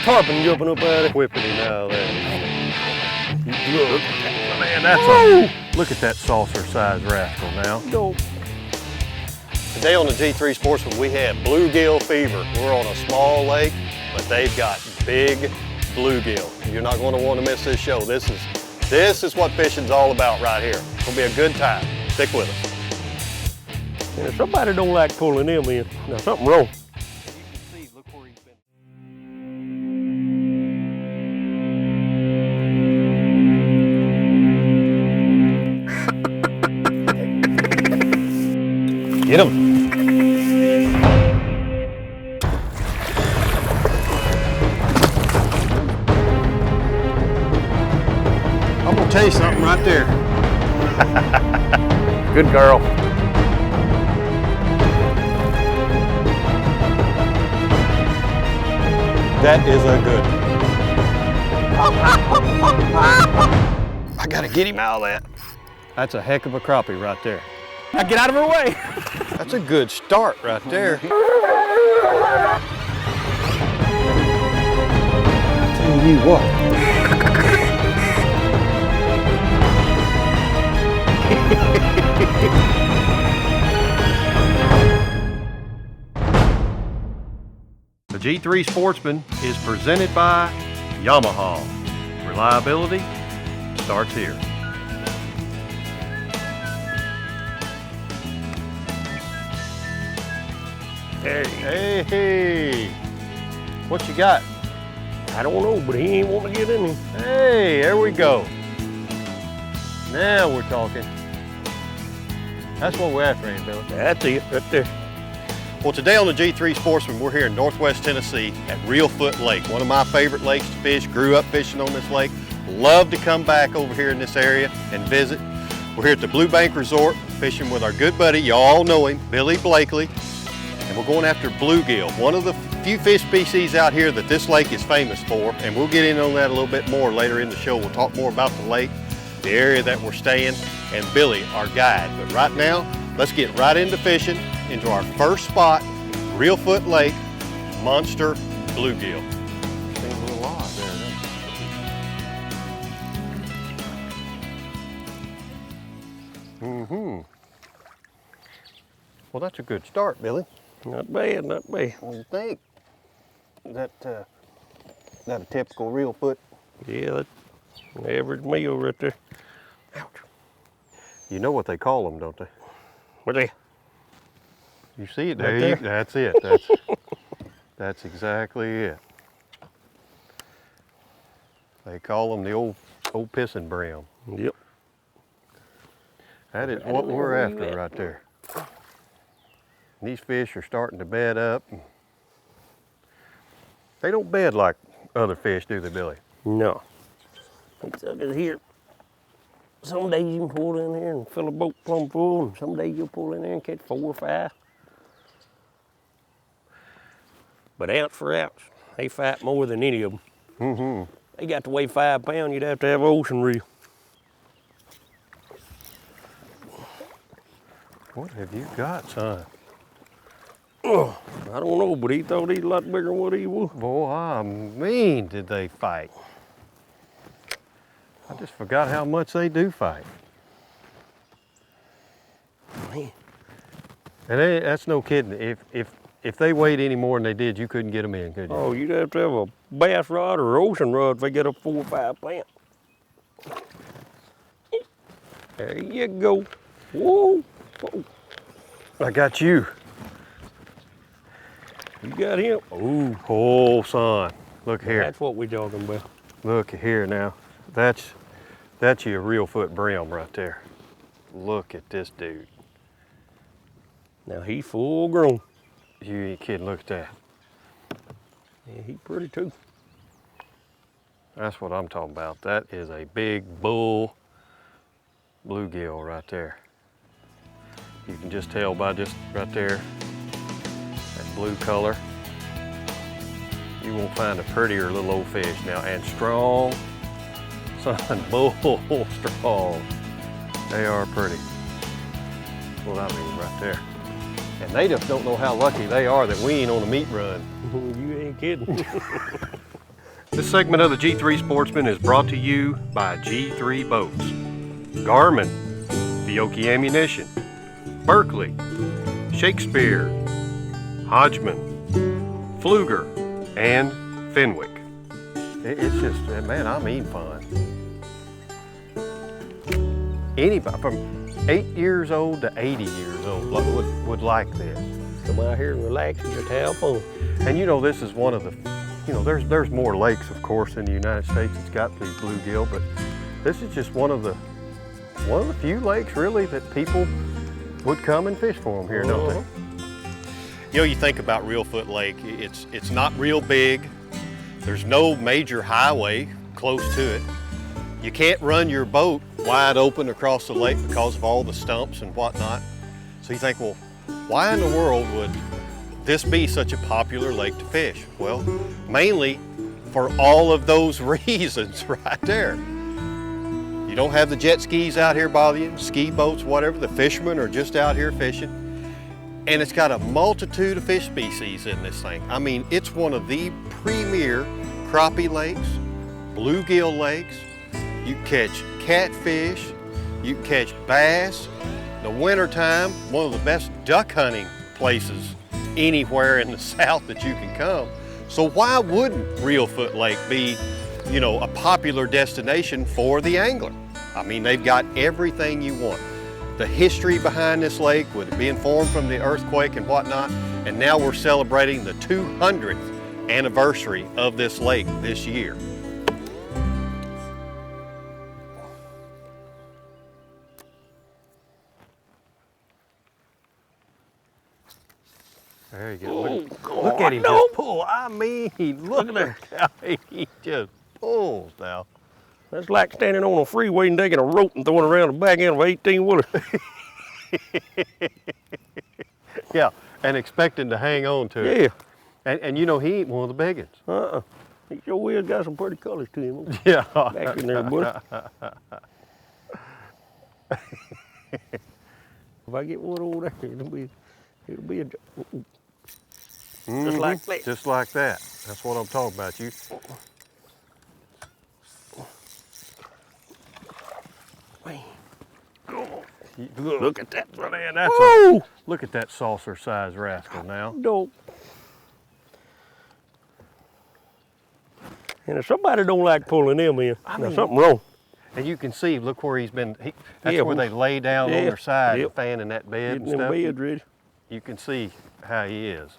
tarpon jumping up out of Whipping him out of there. Look, man, look at that saucer-sized rascal now. Go. Today on the G3 Sportsman, we have bluegill fever. We're on a small lake, but they've got big bluegill. You're not going to want to miss this show. This is what fishing's all about right here. It's going to be a good time. Stick with us. Yeah, somebody don't like pulling them in. Now something wrong. Get him. I'm gonna tell you something right there. Good girl. That is a good one. I gotta get him out of that. That's a heck of a crappie right there. Now get out of her way. That's a good start right there. Tell you what. The G3 Sportsman is presented by Yamaha. Reliability starts here. Hey, hey, what you got? I don't know, but he ain't want to get in here. Hey, there we go. Now we're talking. That's what we're after, ain't Billy? That's it, right there. Well, today on the G3 Sportsman, we're here in Northwest Tennessee at Reelfoot Lake, one of my favorite lakes to fish. Grew up fishing on this lake. Love to come back over here in this area and visit. We're here at the Blue Bank Resort, fishing with our good buddy, you all know him, Billy Blakley. And we're going after bluegill, one of the few fish species out here that this lake is famous for. And we'll get in on that a little bit more later in the show. We'll talk more about the lake, the area that we're staying, and Billy, our guide. But right now, let's get right into fishing, into our first spot, Reelfoot Lake, monster bluegill. Seems a little odd there, doesn't it? Mm-hmm. Well, that's a good start, Billy. Not bad, not bad. What do you think? Is that a typical Reelfoot? Yeah, that's average meal right there. Ouch. You know what they call them, don't they? What they? You see it Right there? there? That's it. That's exactly it. They call them the old pissing brown. Yep. That is what we're after right there. These fish are starting to bed up. They don't bed like other fish, do they, Billy? No. It's up in here. Some days you can pull in there and fill a boat plumb full, and some days you'll pull in there and catch 4 or 5. But ounce for ounce, they fight more than any of them. Mm-hmm. They got to weigh 5 pounds, you'd have to have an ocean reel. What have you got, son? Oh, I don't know, but he thought he was a lot bigger than what he was. Boy, I mean, did they fight? I just forgot how much they do fight. Man. And that's no kidding. If they weighed any more than they did, you couldn't get them in, could you? Oh, you'd have to have a bass rod or ocean rod if they get up 4 or 5 pounds. There you go. Whoa. Whoa. I got you. You got him? Ooh, oh, son. Look here. That's what we talking about. Look here now. That's your Reelfoot brim right there. Look at this dude. Now he full grown. You ain't kidding, look at that. Yeah, he pretty too. That's what I'm talking about. That is a big bull bluegill right there. You can just tell by just right there, that blue color. You won't find a prettier little old fish now, and strong, son, bull strong. They are pretty. That's what I mean right there. And they just don't know how lucky they are that we ain't on a meat run. You ain't kidding. This segment of the G3 Sportsman is brought to you by G3 Boats, Garmin, Fiocchi Ammunition, Berkeley, Shakespeare, Hodgman, Pfluger, and Fenwick. It's just, man, I mean fun. Anybody from 8 years old to 80 years old would like this. Come out here and relax and just have fun. And you know, this is one of the, you know, there's more lakes, of course, in the United States that's got these bluegill, but this is just one of the few lakes, really, that people would come and fish for them here, don't they? You know, you think about Reelfoot Lake, it's not real big. There's no major highway close to it. You can't run your boat wide open across the lake because of all the stumps and whatnot. So you think, well, why in the world would this be such a popular lake to fish? Well, mainly for all of those reasons right there. You don't have the jet skis out here bothering you, ski boats, whatever. The fishermen are just out here fishing. And it's got a multitude of fish species in this thing. I mean, it's one of the premier crappie lakes, bluegill lakes. You can catch catfish, you can catch bass. In the wintertime, one of the best duck hunting places anywhere in the south that you can come. So why wouldn't Reelfoot Lake be, you know, a popular destination for the angler? I mean, they've got everything you want. The history behind this lake, with it being formed from the earthquake and whatnot, and now we're celebrating the 200th anniversary of this lake this year. There you go. Look at him just pull. I mean, look at how he just pulls now. That's like standing on a freeway and taking a rope and throwing it around the back end of an 18-wheeler. Yeah, and expecting to hang on to it. Yeah. And you know, he ain't one of the big ones. He sure has got some pretty colors to him. Yeah. Back in there, buddy. If I get one over there, it'll be a just like that. Just like that. That's what I'm talking about. You. Look at that, man. That's look at that saucer-sized rascal now. Dope. And if somebody don't like pulling them in, there's something wrong. And you can see, look where he's been. That's where they lay down on their side and fan in that bed and Getting stuff. them beds ready. You can see how he is.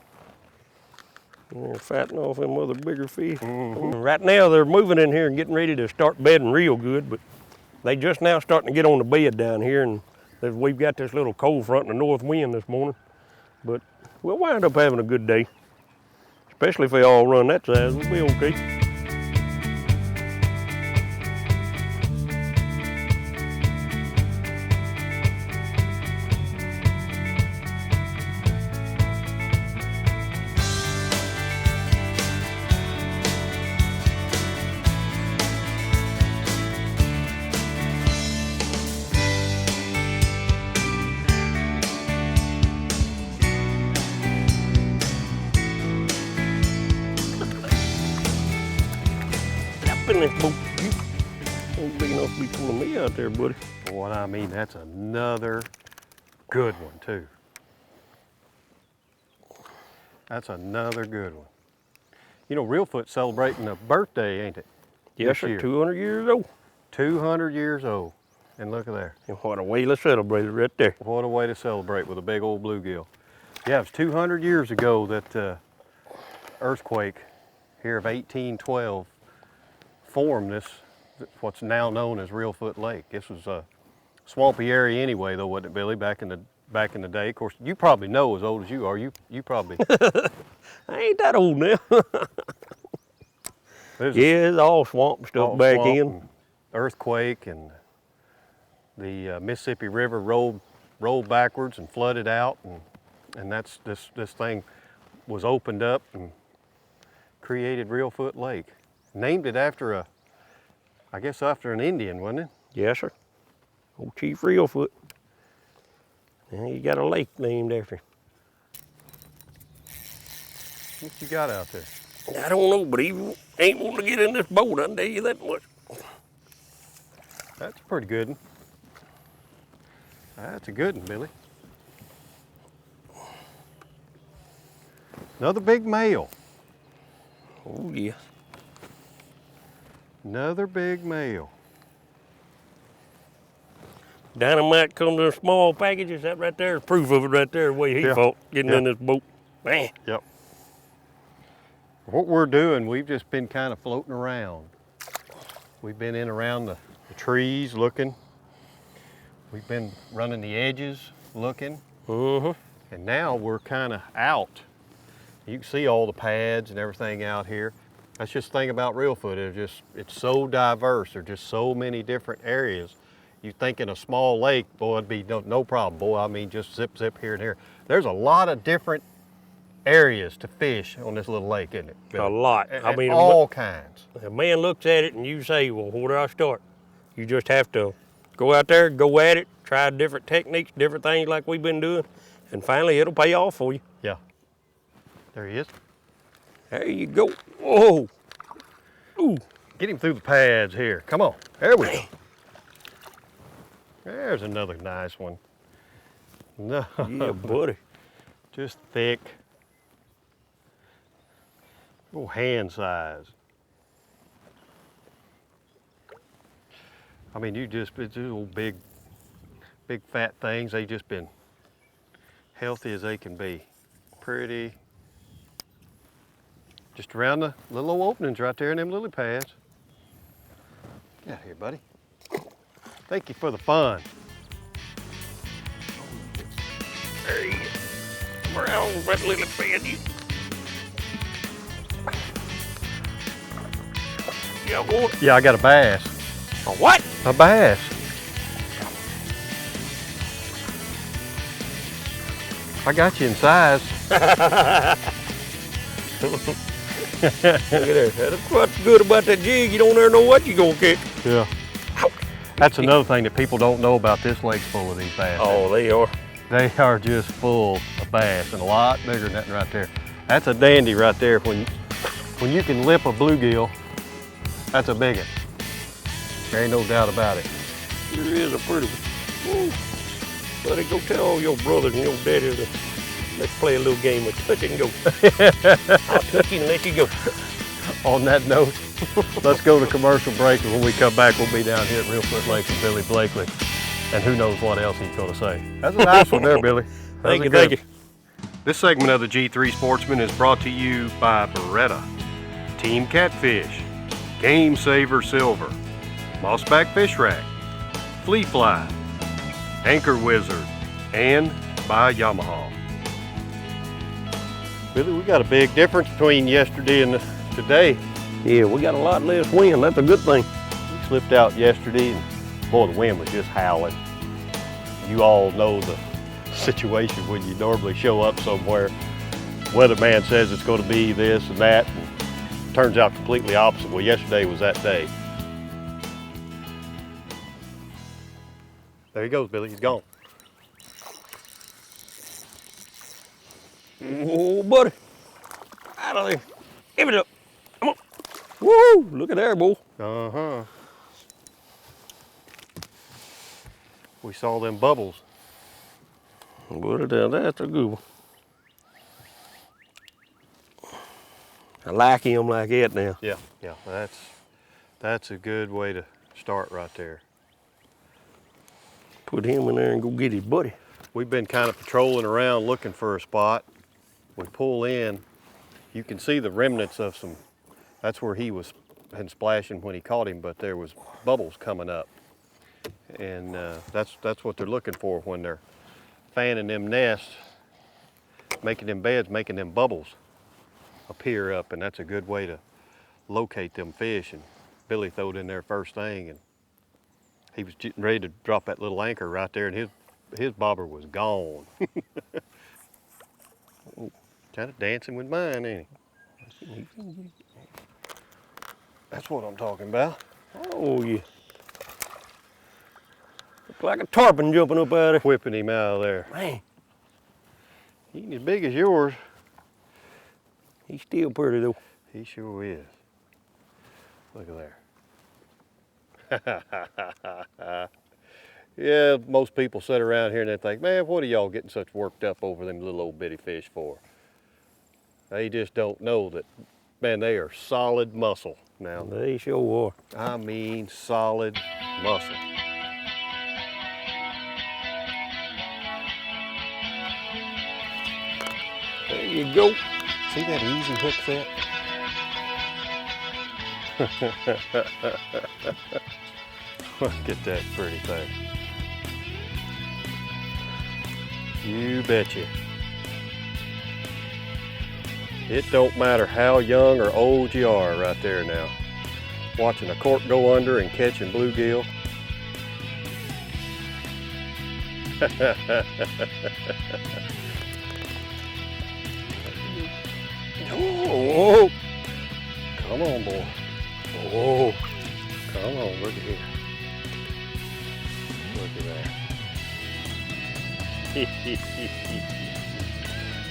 And they're fattening off them other bigger fish. Right now they're moving in here and getting ready to start bedding real good, but they just now starting to get on the bed down here, and we've got this little cold front and a north wind this morning. But we'll wind up having a good day, especially if they all run that size. We'll be okay. In this boat. You ain't big enough to be pulling me out there, buddy. Boy, I mean, that's another good one, too. That's another good one. You know, Reelfoot's celebrating a birthday, ain't it? Yes, sir. 200 years old. 200 years old. And look at there. And what a way to celebrate it right there. What a way to celebrate with a big old bluegill. Yeah, it was 200 years ago that earthquake here of 1812 formed this, what's now known as Reelfoot Lake. This was a swampy area anyway, though, wasn't it, Billy? Back in the day. Of course, you probably know as old as you are. You probably. I ain't that old now. Yeah, it's all swamp stuff back in. Earthquake, and the Mississippi River rolled backwards and flooded out, and that's this thing was opened up and created Reelfoot Lake. Named it after I guess after an Indian, wasn't it? Yes, sir. Old Chief Reelfoot. And he got a lake named after him. What you got out there? I don't know, but he ain't wanting to get in this boat, I can tell you that much. That's a pretty good one. That's a good one, Billy. Another big male. Oh, yeah. Another big male. Dynamite comes in small packages. That right there is proof of it right there, the way he fought getting in this boat. Man. Yep. What we're doing, we've just been kind of floating around. We've been in around the trees looking. We've been running the edges looking. And now we're kind of out. You can see all the pads and everything out here. That's just the thing about Reelfoot. It's so diverse. There's just so many different areas. You think in a small lake, boy, it'd be no problem. Boy, I mean, just zip here and here. There's a lot of different areas to fish on this little lake, isn't it, Billy? A lot. I mean, all kinds. A man looks at it and you say, well, where do I start? You just have to go out there, go at it, try different techniques, different things like we've been doing, and finally it'll pay off for you. Yeah. There he is. There you go. Whoa. Ooh. Get him through the pads here. Come on. There we go. There's another nice one. No. Yeah, buddy. Just thick. Little hand size. I mean, it's just little big fat things. They just been healthy as they can be. Pretty. Just around the little old openings right there in them lily pads. Get out here, buddy. Thank you for the fun. There you go. Come around that little pad. Yeah, boy. Yeah, I got a bass. A what? A bass. I got you in size. Look at that. That's what's good about that jig. You don't ever know what you're going to catch. Yeah. That's another thing that people don't know about this lake's full of these bass. Oh, they are. They are just full of bass and a lot bigger than that right there. That's a dandy right there. When you can lip a bluegill, that's a big one. There ain't no doubt about it. Sure is a pretty one. Ooh. Buddy, go tell all your brothers and your daddies to let's play a little game of touch and go. I'll touch you and let you go. On that note, let's go to commercial break, and when we come back, we'll be down here at Reelfoot Lake with Billy Blakley. And who knows what else he's going to say. That's a nice one there, Billy. Thank you. This segment of the G3 Sportsman is brought to you by Beretta, Team Catfish, GameSaver Silver, Mossback Fish Rack, Flea Fly, Anchor Wizard, and by Yamaha. Billy, we got a big difference between yesterday and today. Yeah, we got a lot less wind. That's a good thing. We slipped out yesterday, and boy, the wind was just howling. You all know the situation when you normally show up somewhere. Weatherman says it's going to be this and that, and it turns out completely opposite. Well, yesterday was that day. There he goes, Billy. He's gone. Oh, buddy. Out of there. Give it up. Come on. Woo! Look at there, boy. Uh-huh. We saw them bubbles. Put it down. That's a good one. I like him like that now. Yeah, that's a good way to start right there. Put him in there and go get his buddy. We've been kind of patrolling around looking for a spot. We pull in, you can see the remnants of some, that's where he was and splashing when he caught him, but there was bubbles coming up. And that's what they're looking for when they're fanning them nests, making them beds, making them bubbles appear up, and that's a good way to locate them fish. And Billy throwed in there first thing, and he was getting ready to drop that little anchor right there, and his bobber was gone. Kind of dancing with mine, ain't he? That's what I'm talking about. Oh, yeah. Look like a tarpon jumping up out of there. Whipping him out of there. Man. He ain't as big as yours. He's still pretty, though. He sure is. Look at there. Yeah, most people sit around here and they think, man, what are y'all getting such worked up over them little old bitty fish for? They just don't know that, man, they are solid muscle now. They sure are. I mean solid muscle. There you go. See that easy hook set? Look at that pretty thing. You betcha. It don't matter how young or old you are right there now. Watching a cork go under and catching bluegill. Oh, come on, boy. Oh, come on, look at here. Look at that.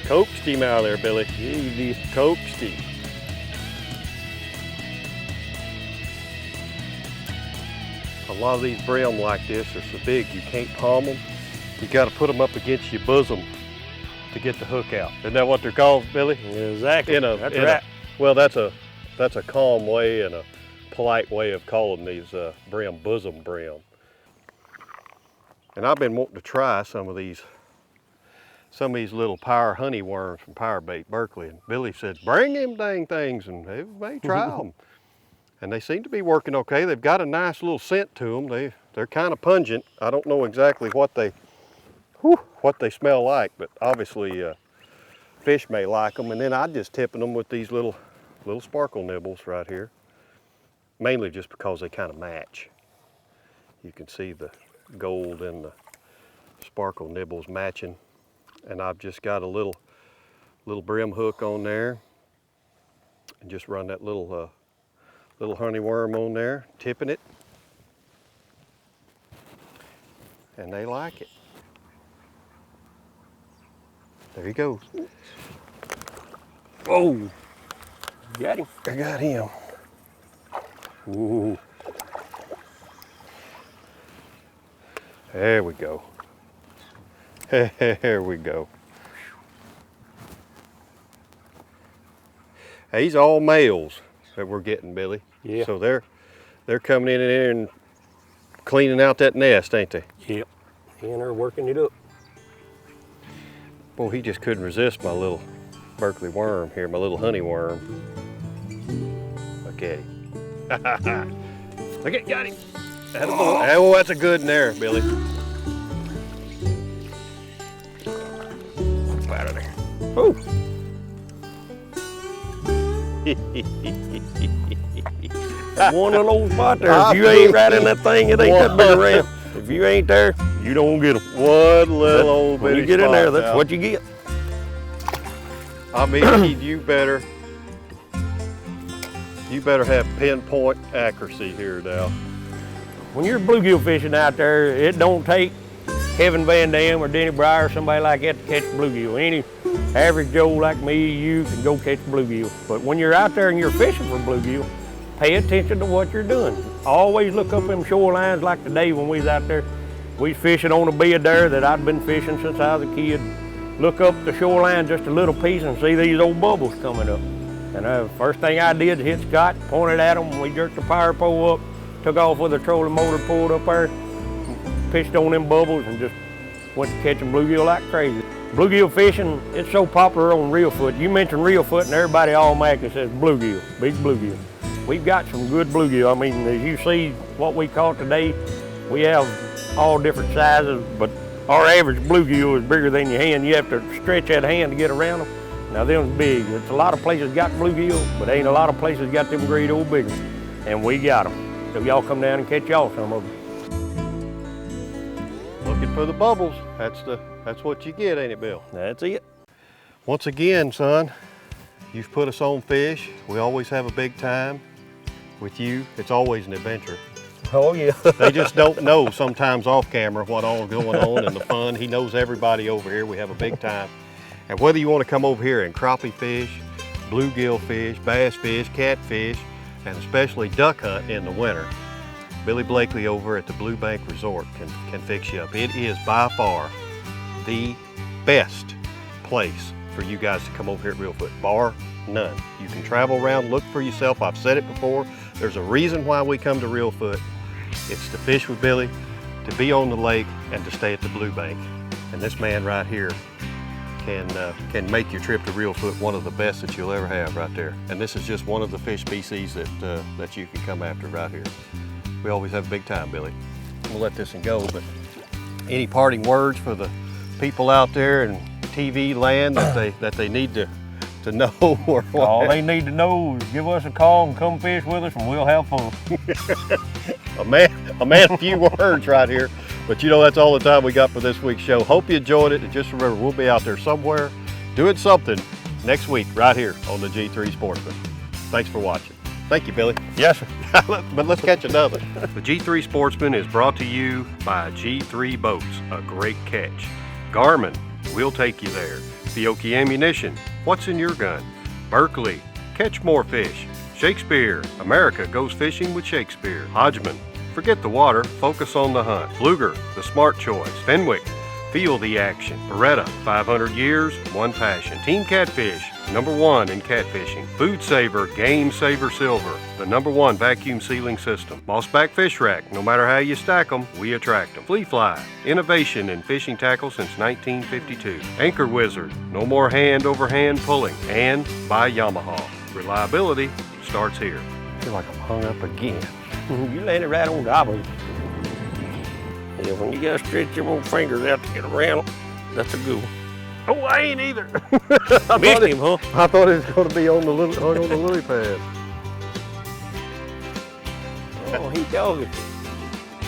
Coaxed him out of there, Billy. Easy. Coaxed him. A lot of these brim like this are so big you can't palm them. You got to put them up against your bosom to get the hook out. Isn't that what they're called, Billy? Exactly. That's right. Well, that's a calm way and a polite way of calling these brim, bosom brim. And I've been wanting to try some of these little power honey worms from Power Bait Berkeley. And Billy said, bring them dang things and they may try them. And they seem to be working okay. They've got a nice little scent to them. They're kind of pungent. I don't know exactly what they smell like, but obviously fish may like them. And then I'm just tipping them with these little sparkle nibbles right here. Mainly just because they kind of match. You can see the gold and the sparkle nibbles matching. And I've just got a little brim hook on there. And just run that little honey worm on there, tipping it. And they like it. There he goes. Whoa. Got him. I got him. Ooh. There we go. There we go. These are all males that we're getting, Billy. Yeah. So they're coming in there and cleaning out that nest, ain't they? Yep. And they're working it up. Boy, he just couldn't resist my little Berkeley worm here, my little honey worm. Look at him. Look at, got him. Oh, that's a good one there, Billy. Up out of there. Oh. One of those spots there. If you ain't right in that thing, it ain't that big around. If you ain't there, you don't get them. One little old bitty When you get in there, spot that's now. what you get. I mean, you better have pinpoint accuracy here now. When you're bluegill fishing out there, it don't take Kevin Van Dam or Denny Breyer or somebody like that to catch bluegill. Any average Joe like me, you can go catch bluegill. But when you're out there and you're fishing for bluegill, pay attention to what you're doing. Always look up them shorelines like today when we was out there. We was fishing on a bed there that I'd been fishing since I was a kid. Look up the shoreline just a little piece and see these old bubbles coming up. And first thing I did was hit Scott, pointed at them, we jerked the power pole up, took off with a trolling motor, pulled up there, pitched on them bubbles and just went to catching bluegill like crazy. Bluegill fishing, it's so popular on Reelfoot. You mention Reelfoot and everybody automatically says bluegill, big bluegill. We've got some good bluegill. I mean, as you see what we caught today, we have all different sizes, but our average bluegill is bigger than your hand. You have to stretch that hand to get around them. Now them's big. It's a lot of places got bluegill, but ain't a lot of places got them great old big ones. And we got them. So y'all come down and catch y'all some of them. Looking for the bubbles. That's what you get, ain't it, Bill? That's it. Once again, son, you've put us on fish. We always have a big time with you. It's always an adventure. Oh yeah. They just don't know sometimes off camera what all going on and the fun. He knows everybody over here. We have a big time. And whether you want to come over here and crappie fish, bluegill fish, bass fish, catfish, and especially duck hunt in the winter, Billy Blakley over at the Blue Bank Resort can fix you up. It is by far the best place for you guys to come over here at Reelfoot, bar none. You can travel around, look for yourself. I've said it before, there's a reason why we come to Reelfoot. It's to fish with Billy, to be on the lake, and to stay at the Blue Bank. And this man right here can make your trip to Reelfoot one of the best that you'll ever have right there. And this is just one of the fish species that you can come after right here. We always have a big time, Billy. We'll let this one go, but any parting words for the people out there in TV land that they need to know? Or what? All they need to know is give us a call and come fish with us and we'll have fun. a man, a few words right here. But you know, that's all the time we got for this week's show. Hope you enjoyed it, and just remember, we'll be out there somewhere doing something next week right here on the G3 Sportsman. Thanks for watching. Thank you, Billy. Yes, sir. But let's catch another. The G3 Sportsman is brought to you by G3 Boats, a great catch. Garmin, we'll take you there. Fiocchi Ammunition, what's in your gun? Berkeley, catch more fish. Shakespeare, America goes fishing with Shakespeare. Hodgman, forget the water, focus on the hunt. Pfluger, the smart choice. Fenwick, feel the action. Beretta, 500 years, one passion. Team Catfish, #1 in catfishing. FoodSaver GAMESAVER Silver, the #1 vacuum sealing system. Mossback Fish Rack, no matter how you stack them, we attract them. Flea Fly, innovation in fishing tackle since 1952. Anchor Wizard, no more hand over hand pulling. And by Yamaha, reliability starts here. I feel like I'm hung up again. you landed right on top of it. Yeah, when you gotta stretch your little fingers out to get around, that's a good one. Oh, I ain't either. Missed him, huh? I thought it was going to be on the lily pad. Oh, he dogged it.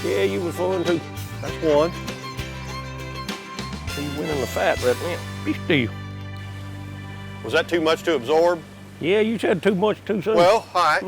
Yeah, you was fun too. That's one. He's winning the fight right now. Be still. Was that too much to absorb? Yeah, you said too much too soon. Well, all right.